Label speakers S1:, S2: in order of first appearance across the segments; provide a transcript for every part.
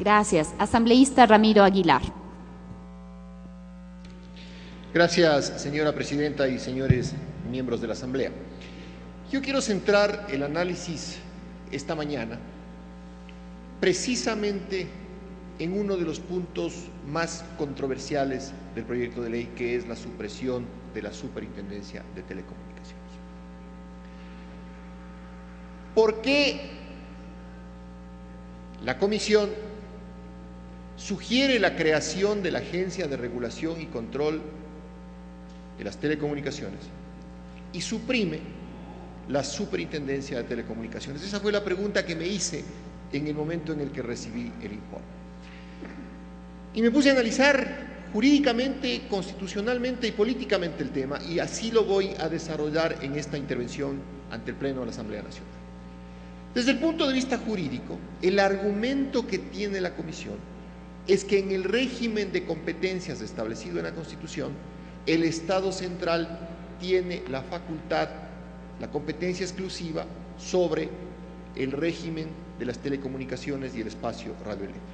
S1: Gracias. Asambleísta Ramiro Aguilar.
S2: Gracias, señora presidenta y señores miembros de la Asamblea. Yo quiero centrar el análisis esta mañana precisamente en uno de los puntos más controversiales del proyecto de ley, que es la supresión de la Superintendencia de Telecomunicaciones. ¿Por qué la Comisión sugiere la creación de la Agencia de Regulación y Control de las Telecomunicaciones y suprime la Superintendencia de Telecomunicaciones? Esa fue la pregunta que me hice en el momento en el que recibí el informe. Y me puse a analizar jurídicamente, constitucionalmente y políticamente el tema, y así lo voy a desarrollar en esta intervención ante el Pleno de la Asamblea Nacional. Desde el punto de vista jurídico, el argumento que tiene la Comisión es que en el régimen de competencias establecido en la Constitución, el Estado central tiene la facultad, la competencia exclusiva sobre el régimen de las telecomunicaciones y el espacio radioeléctrico.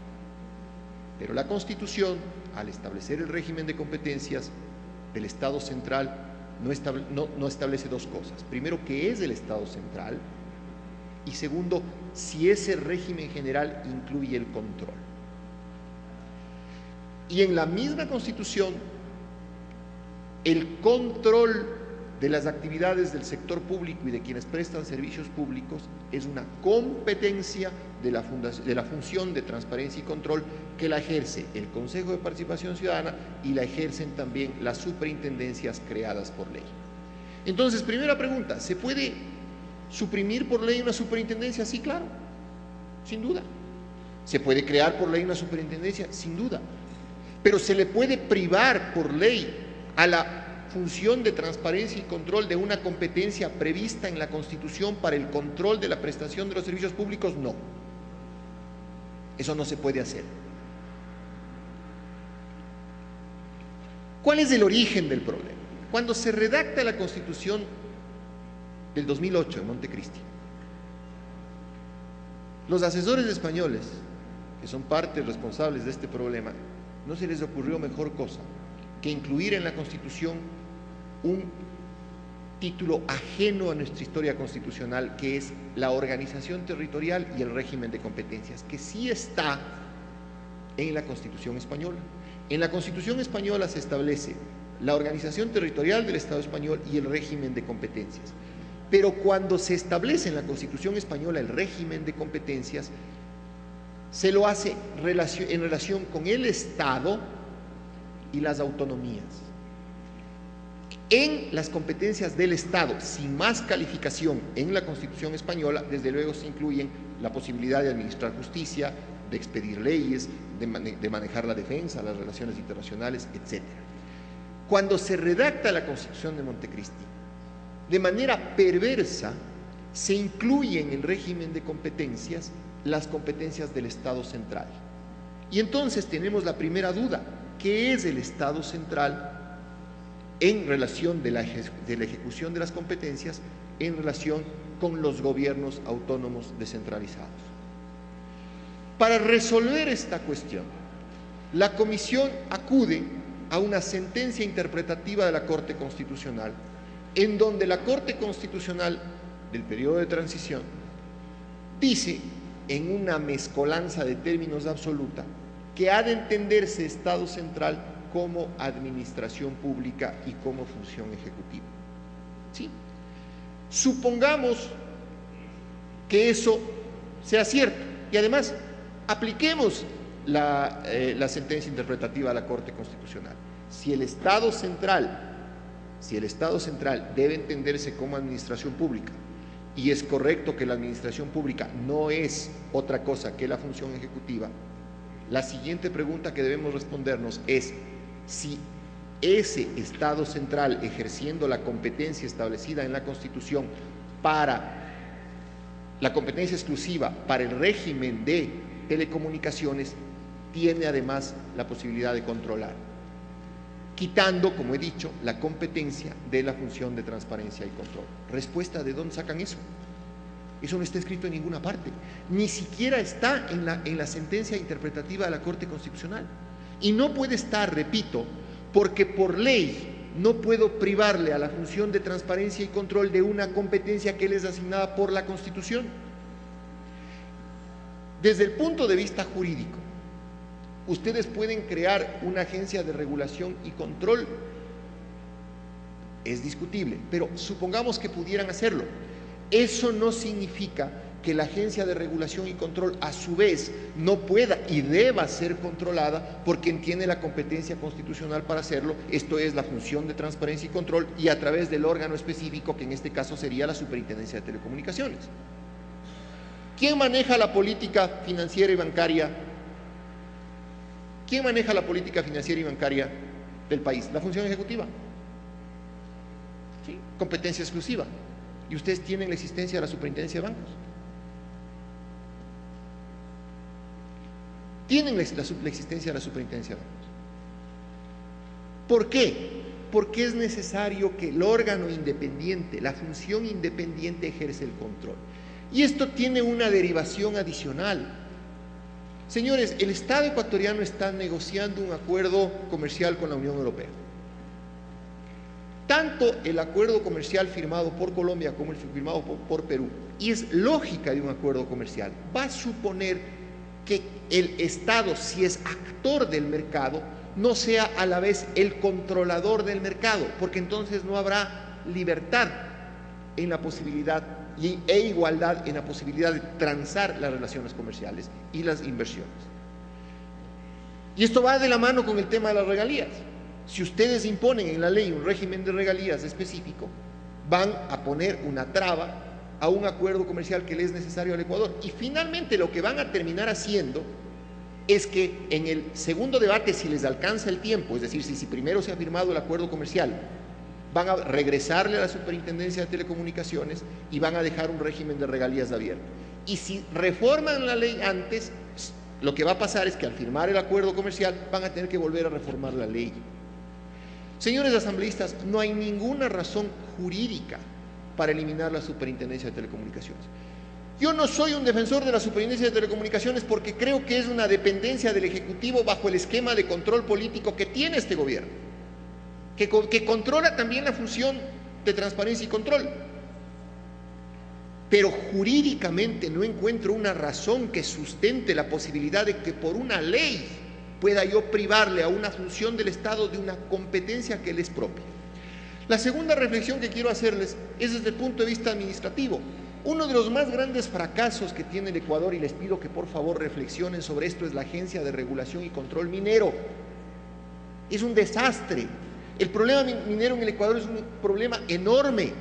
S2: Pero la Constitución, al establecer el régimen de competencias del Estado central, no establece dos cosas. Primero, que es el Estado central, y segundo, si ese régimen general incluye el control. Y en la misma Constitución, el control de las actividades del sector público y de quienes prestan servicios públicos es una competencia de la función de transparencia y control que la ejerce el Consejo de Participación Ciudadana y la ejercen también las superintendencias creadas por ley. Entonces, primera pregunta, ¿se puede suprimir por ley una superintendencia? Sí, claro, sin duda. ¿Se puede crear por ley una superintendencia? Sin duda. Pero ¿se le puede privar por ley a la función de transparencia y control de una competencia prevista en la Constitución para el control de la prestación de los servicios públicos? No. Eso no se puede hacer. ¿Cuál es el origen del problema? Cuando se redacta la Constitución del 2008 en Montecristi, los asesores españoles, que son partes responsables de este problema, no se les ocurrió mejor cosa que incluir en la Constitución un título ajeno a nuestra historia constitucional, que es la organización territorial y el régimen de competencias, que sí está en la Constitución española. En la Constitución española se establece la organización territorial del Estado español y el régimen de competencias. Pero cuando se establece en la Constitución española el régimen de competencias, se lo hace en relación con el Estado y las autonomías. En las competencias del Estado, sin más calificación en la Constitución española, desde luego se incluyen la posibilidad de administrar justicia, de expedir leyes, de manejar la defensa, las relaciones internacionales, etc. Cuando se redacta la Constitución de Montecristi, de manera perversa, se incluye en el régimen de competencias las competencias del Estado central. Y entonces tenemos la primera duda: ¿qué es el Estado central en relación de la ejecución de las competencias en relación con los gobiernos autónomos descentralizados? Para resolver esta cuestión, la Comisión acude a una sentencia interpretativa de la Corte Constitucional, en donde la Corte Constitucional del periodo de transición dice, en una mezcolanza de términos absoluta, que ha de entenderse Estado central como administración pública y como función ejecutiva. ¿Sí? Supongamos que eso sea cierto y además apliquemos la sentencia interpretativa de la Corte Constitucional. Si el Estado central debe entenderse como administración pública, y es correcto que la administración pública no es otra cosa que la función ejecutiva, la siguiente pregunta que debemos respondernos es si ese Estado central, ejerciendo la competencia establecida en la Constitución para la competencia exclusiva para el régimen de telecomunicaciones, tiene además la posibilidad de controlar, quitando, como he dicho, la competencia de la función de transparencia y control. Respuesta: ¿de dónde sacan eso? Eso no está escrito en ninguna parte, ni siquiera está en la sentencia interpretativa de la Corte Constitucional. Y no puede estar, repito, porque por ley no puedo privarle a la función de transparencia y control de una competencia que les es asignada por la Constitución. Desde el punto de vista jurídico, ustedes pueden crear una agencia de regulación y control, es discutible, pero supongamos que pudieran hacerlo. Eso no significa que la agencia de regulación y control a su vez no pueda y deba ser controlada por quien tiene la competencia constitucional para hacerlo, esto es la función de transparencia y control, y a través del órgano específico que en este caso sería la Superintendencia de Telecomunicaciones. ¿Quién maneja la política financiera y bancaria? ¿Quién maneja la política financiera y bancaria del país? La función ejecutiva. ¿Sí? Competencia exclusiva. Y ustedes tienen la existencia de la Superintendencia de Bancos. Tienen la existencia de la Superintendencia de Bancos. ¿Por qué? Porque es necesario que el órgano independiente, la función independiente ejerce el control. Y esto tiene una derivación adicional. Señores, el Estado ecuatoriano está negociando un acuerdo comercial con la Unión Europea. Tanto el acuerdo comercial firmado por Colombia como el firmado por Perú, y es lógica de un acuerdo comercial, va a suponer que el Estado, si es actor del mercado, no sea a la vez el controlador del mercado, porque entonces no habrá libertad en la posibilidad e igualdad en la posibilidad de transar las relaciones comerciales y las inversiones. Y esto va de la mano con el tema de las regalías. Si ustedes imponen en la ley un régimen de regalías específico, van a poner una traba a un acuerdo comercial que le es necesario al Ecuador. Y finalmente lo que van a terminar haciendo es que en el segundo debate, si les alcanza el tiempo, es decir, si primero se ha firmado el acuerdo comercial, van a regresarle a la Superintendencia de Telecomunicaciones y van a dejar un régimen de regalías abierto. Y si reforman la ley antes, lo que va a pasar es que al firmar el acuerdo comercial van a tener que volver a reformar la ley. Señores asambleístas, no hay ninguna razón jurídica para eliminar la Superintendencia de Telecomunicaciones. Yo no soy un defensor de la Superintendencia de Telecomunicaciones porque creo que es una dependencia del Ejecutivo bajo el esquema de control político que tiene este gobierno, que controla también la función de transparencia y control. Pero jurídicamente no encuentro una razón que sustente la posibilidad de que por una ley pueda yo privarle a una función del Estado de una competencia que le es propia. La segunda reflexión que quiero hacerles es desde el punto de vista administrativo. Uno de los más grandes fracasos que tiene el Ecuador, y les pido que por favor reflexionen sobre esto, es la Agencia de Regulación y Control Minero. Es un desastre. El problema minero en el Ecuador es un problema enorme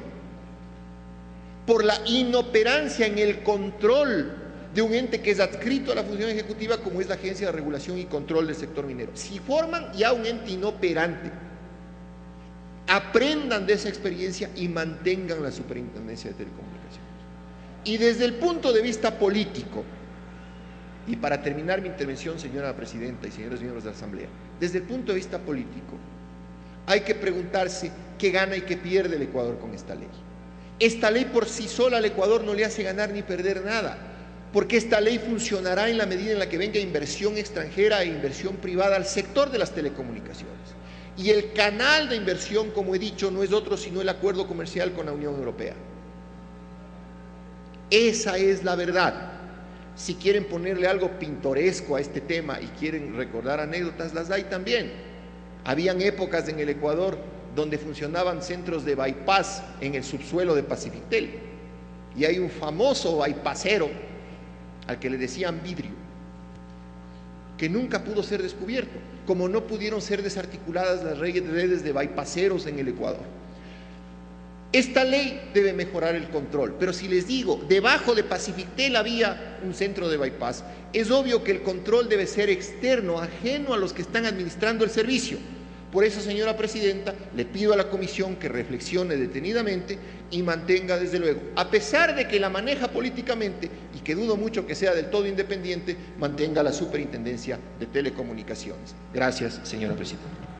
S2: por la inoperancia en el control de un ente que es adscrito a la función ejecutiva como es la Agencia de Regulación y Control del Sector Minero. Si forman ya un ente inoperante, aprendan de esa experiencia y mantengan la Superintendencia de Telecomunicaciones. Y desde el punto de vista político, y para terminar mi intervención, señora presidenta y señores miembros de la Asamblea, desde el punto de vista político, hay que preguntarse qué gana y qué pierde el Ecuador con esta ley. Esta ley por sí sola al Ecuador no le hace ganar ni perder nada, porque esta ley funcionará en la medida en la que venga inversión extranjera e inversión privada al sector de las telecomunicaciones. Y el canal de inversión, como he dicho, no es otro sino el acuerdo comercial con la Unión Europea. Esa es la verdad. Si quieren ponerle algo pintoresco a este tema y quieren recordar anécdotas, las hay también. Habían épocas en el Ecuador donde funcionaban centros de bypass en el subsuelo de Pacifitel. Y hay un famoso bypassero al que le decían Vidrio, que nunca pudo ser descubierto, como no pudieron ser desarticuladas las redes de bypasseros en el Ecuador. Esta ley debe mejorar el control, pero si les digo, debajo de Pacifitel había un centro de bypass, es obvio que el control debe ser externo, ajeno a los que están administrando el servicio. Por eso, señora presidenta, le pido a la comisión que reflexione detenidamente y mantenga, desde luego, a pesar de que la maneja políticamente y que dudo mucho que sea del todo independiente, mantenga la Superintendencia de Telecomunicaciones. Gracias, señora presidenta.